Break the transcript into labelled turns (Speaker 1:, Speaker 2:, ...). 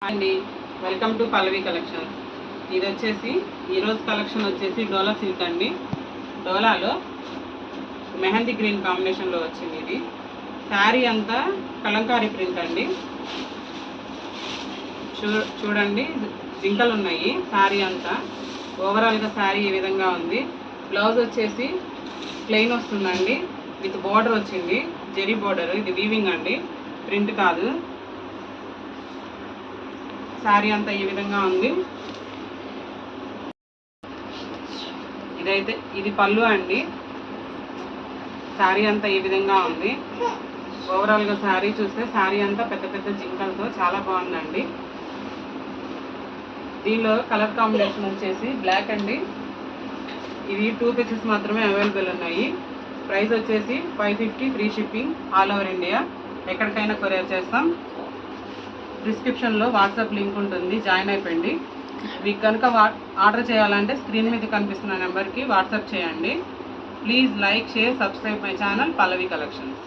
Speaker 1: అండి, welcome to Pallavi collections. ఇది వచ్చేసి ఈరోజు కలెక్షన్ వచ్చేసి డోలా సిల్క్ అండి. డోలాలో మెహందీ గ్రీన్ కాంబినేషన్లో వచ్చింది. ఇది శారీ అంతా కలంకారీ ప్రింట్ అండి. చూడండి, జింకలు ఉన్నాయి. శారీ అంతా ఓవరాల్గా శారీ ఈ విధంగా ఉంది. బ్లౌజ్ వచ్చేసి ప్లెయిన్ వస్తుందండి, విత్ బోర్డర్ వచ్చింది, జెరీ బోర్డర్. ఇది వీవింగ్ అండి, ప్రింట్ కాదు. శారీ అంతా ఈ విధంగా ఉంది. ఇది పళ్ళు అండి. శారీ అంతా ఈ విధంగా ఉంది. ఓవరాల్గా శారీ చూస్తే శారీ అంతా పెద్ద పెద్ద జింకలతో చాలా బాగుందండి. దీనిలో కలర్ కాంబినేషన్ వచ్చేసి బ్లాక్ అండి. ఇవి 2 పీసెస్ మాత్రమే అవైలబుల్ ఉన్నాయి. ప్రైస్ వచ్చేసి 550, free shipping all over India. ఎక్కడికైనా కొరియర్ చేస్తాం. డిస్క్రిప్షన్లో వాట్సాప్ లింక్ ఉంటుంది, జాయిన్ అయిపోయింది. మీకు కనుక ఆర్డర్ చేయాలంటే స్క్రీన్ మీద కనిపిస్తున్న నెంబర్కి వాట్సాప్ చేయండి. Please like, share, subscribe my channel Pallavi collections.